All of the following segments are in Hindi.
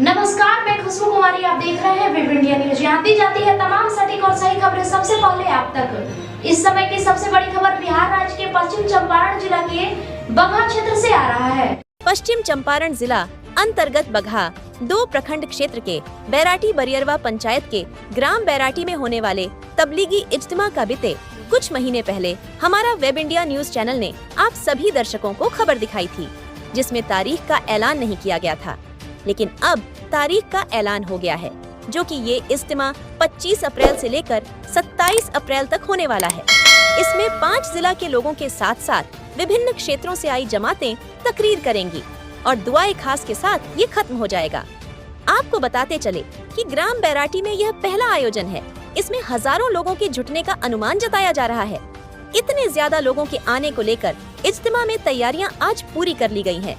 नमस्कार, मैं खुशबू कुमारी। आप देख रहे हैं वेब इंडिया न्यूज। यहाँ दी जाती है तमाम सटीक और सही खबरें सबसे पहले आप तक। इस समय की सबसे बड़ी खबर बिहार राज्य के पश्चिम चंपारण जिला के बगहा क्षेत्र से आ रहा है। पश्चिम चंपारण जिला अंतर्गत बगहा 2 प्रखंड क्षेत्र के बैराटी बरियरवा पंचायत के ग्राम बैराटी में होने वाले तबलीगी इज्तिमा का बीते कुछ महीने पहले हमारा वेब इंडिया न्यूज चैनल ने आप सभी दर्शकों को खबर दिखाई थी, जिसमें तारीख का ऐलान नहीं किया गया था। लेकिन अब तारीख का ऐलान हो गया है, जो कि ये इज्तिमा 25 अप्रैल से लेकर 27 अप्रैल तक होने वाला है। इसमें 5 जिला के लोगों के साथ साथ विभिन्न क्षेत्रों से आई जमातें तकरीर करेंगी और दुआए खास के साथ ये खत्म हो जाएगा। आपको बताते चले कि ग्राम बैराटी में यह पहला आयोजन है। इसमें हजारों लोगों के जुटने का अनुमान जताया जा रहा है। इतने ज्यादा लोगों के आने को लेकर इज्तिमा में तैयारियां आज पूरी कर ली गई हैं।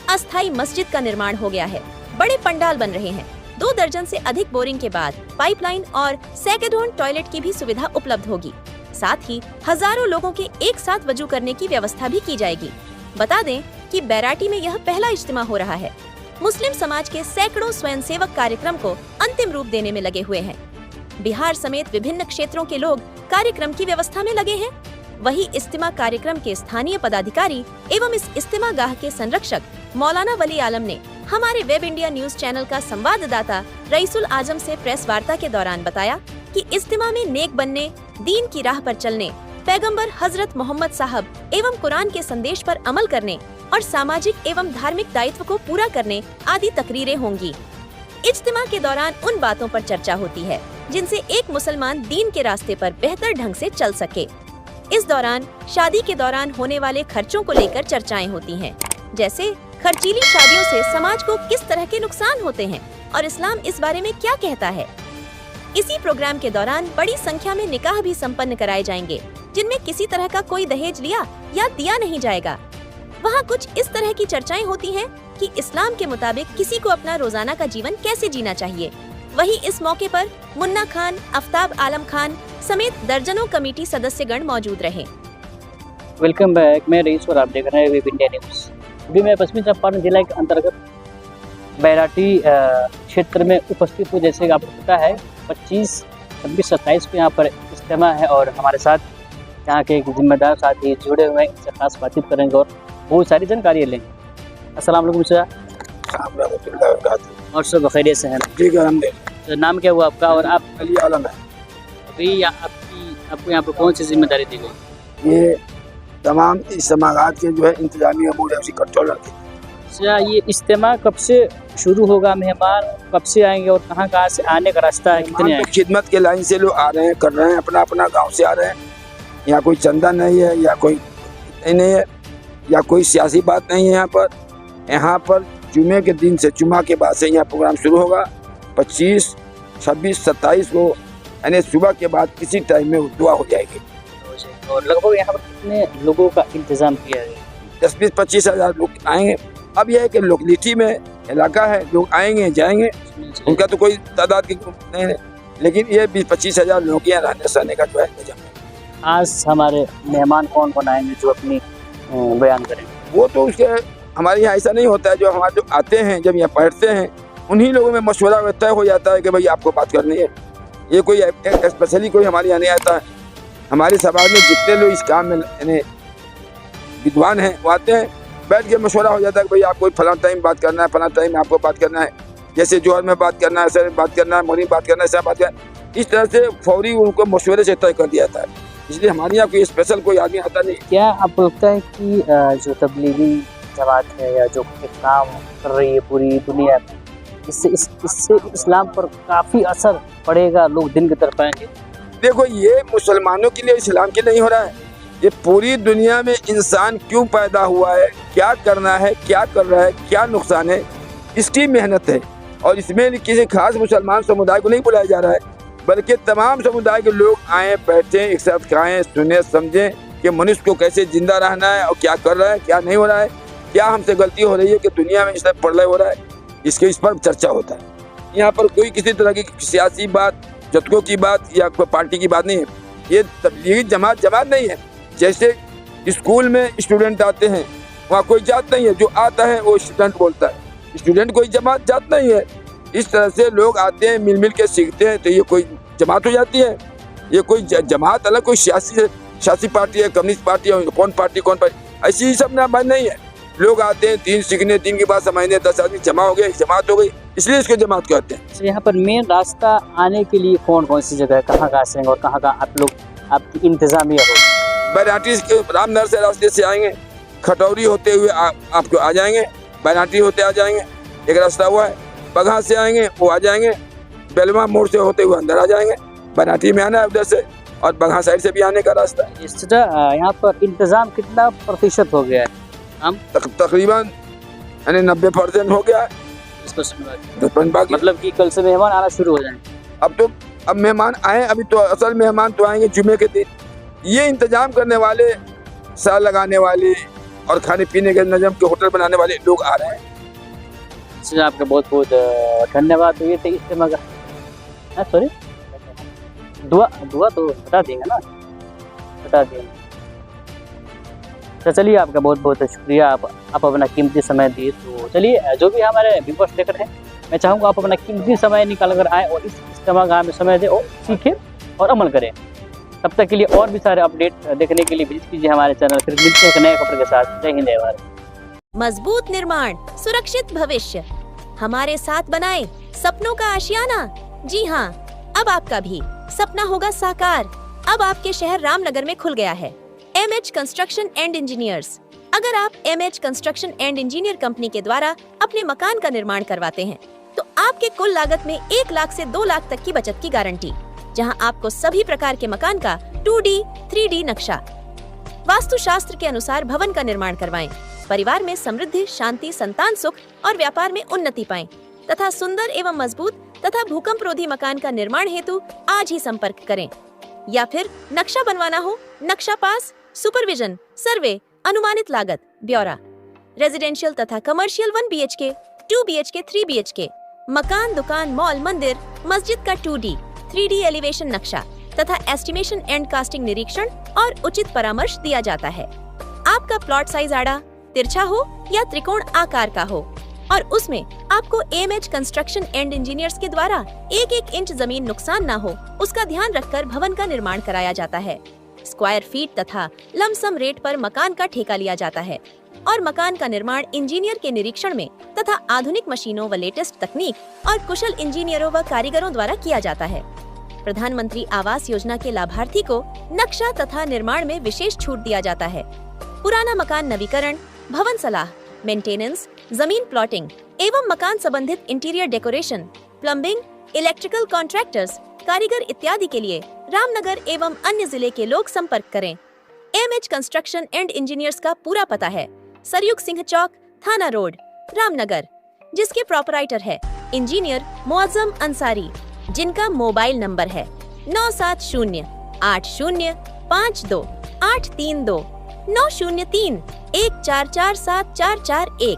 अस्थायी मस्जिद का निर्माण हो गया है, बड़े पंडाल बन रहे हैं। 2 दर्जन से अधिक बोरिंग के बाद पाइपलाइन और सैकड़ों टॉयलेट की भी सुविधा उपलब्ध होगी। साथ ही हजारों लोगों के एक साथ वजू करने की व्यवस्था भी की जाएगी। बता दें कि बैराटी में यह पहला इज्तिमा हो रहा है। मुस्लिम समाज के सैकड़ों स्वयंसेवक कार्यक्रम को अंतिम रूप देने में लगे हुए हैं। बिहार समेत विभिन्न क्षेत्रों के लोग कार्यक्रम की व्यवस्था में लगे हैं। वही इज्तिमा कार्यक्रम के स्थानीय पदाधिकारी एवं इस इज्तिमा गाह के संरक्षक मौलाना वली आलम ने हमारे वेब इंडिया न्यूज चैनल का संवाददाता रईसुल आजम से प्रेस वार्ता के दौरान बताया कि इज्तिमा में नेक बनने, दीन की राह पर चलने, पैगंबर हजरत मोहम्मद साहब एवं कुरान के संदेश पर अमल करने और सामाजिक एवं धार्मिक दायित्व को पूरा करने आदि तकरीरें होंगी। इज्तिमा के दौरान उन बातों पर चर्चा होती है जिनसे एक मुसलमान दीन के रास्ते पर बेहतर ढंग से चल सके। इस दौरान शादी के दौरान होने वाले खर्चों को लेकर चर्चाएं होती हैं, जैसे खर्चीली शादियों से समाज को किस तरह के नुकसान होते हैं और इस्लाम इस बारे में क्या कहता है। इसी प्रोग्राम के दौरान बड़ी संख्या में निकाह भी संपन्न कराए जाएंगे, जिनमें किसी तरह का कोई दहेज लिया या दिया नहीं जाएगा। वहाँ कुछ इस तरह की चर्चाएं होती हैं कि इस्लाम के मुताबिक किसी को अपना रोजाना का जीवन कैसे जीना चाहिए। वही इस मौके पर मुन्ना खान, आफ्ताब आलम खान समेत दर्जनों कमेटी सदस्यगण मौजूद रहे। वेलकम बैक, मैं रईस और आप देख रहे हैं वेब इंडिया न्यूज। अभी मैं पश्चिमी चंपारण जिला के अंतर्गत बैराटी क्षेत्र में उपस्थित हूँ। जैसे कि आपको पता है 25, 26, 27 को यहाँ पर इज्तिमा है और हमारे साथ यहाँ के जिम्मेदार साथी जुड़े हुए हैं। इनसे खास बातचीत करेंगे और बहुत सारी जानकारी लेंगे। अस्सलाम वालेकुम सर। और सब खैरियत से हैं? ठीक है, अलहम्दुलिल्लाह। नाम क्या हुआ आपका और आप? अली आलम है। अभी आपको यहाँ पर कौन सी जिम्मेदारी दी गई? ये तमाम इज्तिमात के जो है इंतजामी अमूर है उसी कंट्रोलर के। अच्छा, ये इज्तिमा कब से शुरू होगा? मेहमान कब से आएंगे और कहाँ से आने का रास्ता है? कितने आएंगे? खिदमत के लाइन से लोग आ रहे हैं, कर रहे हैं, अपना अपना गांव से आ रहे हैं। यहाँ कोई चंदा नहीं है या कोई नहीं है या कोई सियासी बात नहीं है। यहाँ पर जुमे के दिन से, जुमा के बाद से यहाँ प्रोग्राम शुरू होगा। 25, 26, 27 को यानी सुबह के बाद किसी टाइम में दुआ हो जाएगी। और लगभग यहाँ पर कितने लोगों का इंतजाम किया है? 10-25 हज़ार लोग आएंगे। अब यह है कि लोकलिटी में इलाका है, लोग आएंगे जाएंगे, उनका तो कोई तादाद की नहीं है, लेकिन ये 20-25 हज़ार लोगों के यहाँ रहने सहने का जो है निजाम है। आज हमारे मेहमान कौन कौन आएंगे जो अपनी बयान करेंगे? वो तो उसके हमारे यहाँ ऐसा नहीं होता है। जो हमारे जो आते हैं, जब यहाँ पढ़ते हैं, उन्हीं लोगों में मशवरा तय हो जाता है कि भाई आपको बात करनी है। ये कोई स्पेशली कोई हमारे यहाँ नहीं आता है। हमारे समाज में जितने लोग इस काम में यानी विद्वान हैं वो आते हैं, बैठ के मशवरा हो जाता है कि भाई आपको फलां टाइम बात करना है, फलां टाइम आपको बात करना है, जैसे जोहर में बात करना है, असर में बात करना है, मोरी बात करना है, ऐसा बात करना है। इस तरह से फौरी उनको मशवरे से तय कर दिया जाता है। इसलिए हमारे यहाँ कोई स्पेशल कोई आदमी आता नहीं। क्या आपको लगता है कि जो तबलीगी जमात है या जो काम कर रही है पूरी दुनिया में, इससे इस्लाम पर काफ़ी असर पड़ेगा? लोग दिन की तरफ आएंगे। देखो, ये मुसलमानों के लिए इस्लाम के नहीं हो रहा है, ये पूरी दुनिया में इंसान क्यों पैदा हुआ है, क्या करना है, क्या कर रहा है, क्या नुकसान है, इसकी मेहनत है। और इसमें किसी खास मुसलमान समुदाय को नहीं बुलाया जा रहा है, बल्कि तमाम समुदाय के लोग आए, बैठे, एक साथ खाएं, सुने, समझें कि मनुष्य को कैसे जिंदा रहना है और क्या कर रहा है, क्या नहीं हो रहा है, क्या हमसे गलती हो रही है कि दुनिया में इस तरह प्रलय हो रहा है, इस पर चर्चा होता है। यहाँ पर कोई किसी तरह की सियासी बात, जतकों की बात या कोई पार्टी की बात नहीं है। ये तबलीगी जमात नहीं है। जैसे स्कूल में स्टूडेंट आते हैं, वहाँ कोई जात नहीं है, जो आता है वो स्टूडेंट बोलता है। स्टूडेंट कोई जमात जात नहीं है, इस तरह से लोग आते हैं, मिल मिल के सीखते हैं, तो ये कोई जमात हो जाती है। ये कोई जमात अलग, कोई सियासी पार्टी है, कम्युनिस्ट पार्टी है, कौन पार्टी, ऐसी ही सब ना बात नहीं है। लोग आते हैं दीन सीखने, दीन की बात समझने, 10 आदमी जमा हो गए, जमात हो गई, इसलिए इसको जमात कहते हैं। तो यहाँ पर मेन रास्ता आने के लिए कौन कौन सी जगह है, कहाँ से और कहाँ आप लोग आपकी इंतजामिया हो? बैराटी रामनगर से रास्ते से आएंगे, खटौरी होते हुए आपको आ जाएंगे, बैराटी होते आ जाएंगे, एक रास्ता हुआ है। बगहा से आएंगे वो आ जाएंगे, बेलवा मोड़ से होते हुए अंदर आ जाएंगे। बैराटी में आना है उधर से, और बगहा साइड से भी आने का रास्ता है। इस तरह यहाँ पर इंतजाम कितना प्रतिशत हो गया है? हम तकरीबन 90% हो गया है। इसको सुनवा, 10% बाकी। मतलब कि कल से मेहमान आना शुरू हो जाएंगे। अब मेहमान आए, अभी तो असल मेहमान तो आएंगे जुमे के दिन। ये इंतजाम करने वाले, साल लगाने वाले और खाने पीने के नजम के होटल बनाने वाले लोग आ रहे हैं। इसलिए आपका बहुत बहुत धन्यवाद। तो ये थे इज्तिमा का, सॉरी, दुआ तो बता देंगे ना, बता देंगे। तो चलिए, आपका बहुत बहुत शुक्रिया, आप अपना कीमती समय दिए। तो चलिए, जो भी हमारे व्यूअर्स देख रहे हैं, मैं चाहूँगा आप अपना कीमती समय निकाल कर आए और इस इज्तिमा में समय दें और सीखें और अमल करें। तब तक के लिए और भी सारे अपडेट देखने के लिए विजिट कीजिए हमारे चैनल। फिर मिलते हैं एक नए खबर के साथ। जय हिंद, जय भारत। मजबूत निर्माण, सुरक्षित भविष्य, हमारे साथ बनाएं सपनों का आशियाना। जी हाँ, अब आपका भी सपना होगा साकार। अब आपके शहर रामनगर में खुल गया है MH कंस्ट्रक्शन एंड इंजीनियर्स। अगर आप MH construction and engineer company के द्वारा अपने मकान का निर्माण करवाते हैं तो आपके कुल लागत में 1 लाख से 2 लाख तक की बचत की गारंटी, जहां आपको सभी प्रकार के मकान का 2D, 3D नक्शा, वास्तुशास्त्र के अनुसार भवन का निर्माण करवाएं। परिवार में समृद्धि, शांति, संतान सुख और व्यापार में उन्नति पाएं तथा सुंदर एवं मजबूत तथा भूकंप रोधी मकान का निर्माण हेतु आज ही संपर्क करें। या फिर नक्शा बनवाना हो, नक्शा पास, सुपरविजन, सर्वे, अनुमानित लागत, ब्यौरा, रेजिडेंशियल तथा कमर्शियल 1 BHK, 2 BHK, 3 BHK, मकान, दुकान, मॉल, मंदिर, मस्जिद का 2D, 3D एलिवेशन नक्शा तथा एस्टिमेशन एंड कास्टिंग निरीक्षण और उचित परामर्श दिया जाता है। आपका प्लॉट साइज आड़ा, तिरछा हो या त्रिकोण आकार का हो और उसमें आपको MH कंस्ट्रक्शन एंड इंजीनियर्स के द्वारा 1-1 इंच जमीन नुकसान ना हो, उसका ध्यान रखकर भवन का निर्माण कराया जाता है। स्क्वायर फीट तथा लमसम रेट पर मकान का ठेका लिया जाता है और मकान का निर्माण इंजीनियर के निरीक्षण में तथा आधुनिक मशीनों व लेटेस्ट तकनीक और कुशल इंजीनियरों व कारीगरों द्वारा किया जाता है। प्रधानमंत्री आवास योजना के लाभार्थी को नक्शा तथा निर्माण में विशेष छूट दिया जाता है। पुराना मकान नवीकरण, भवन सलाह, मेंटेनेंस, जमीन प्लॉटिंग एवं मकान संबंधित interior decoration, plumbing, electrical contractors, कारीगर इत्यादि के लिए रामनगर एवं अन्य जिले के लोग संपर्क करें। MH कंस्ट्रक्शन एंड इंजीनियर्स का पूरा पता है सरयुग सिंह चौक, थाना रोड, रामनगर, जिसके प्रोपराइटर है इंजीनियर मुअज्जम अंसारी, जिनका मोबाइल नंबर है 9708052832 903 14474441।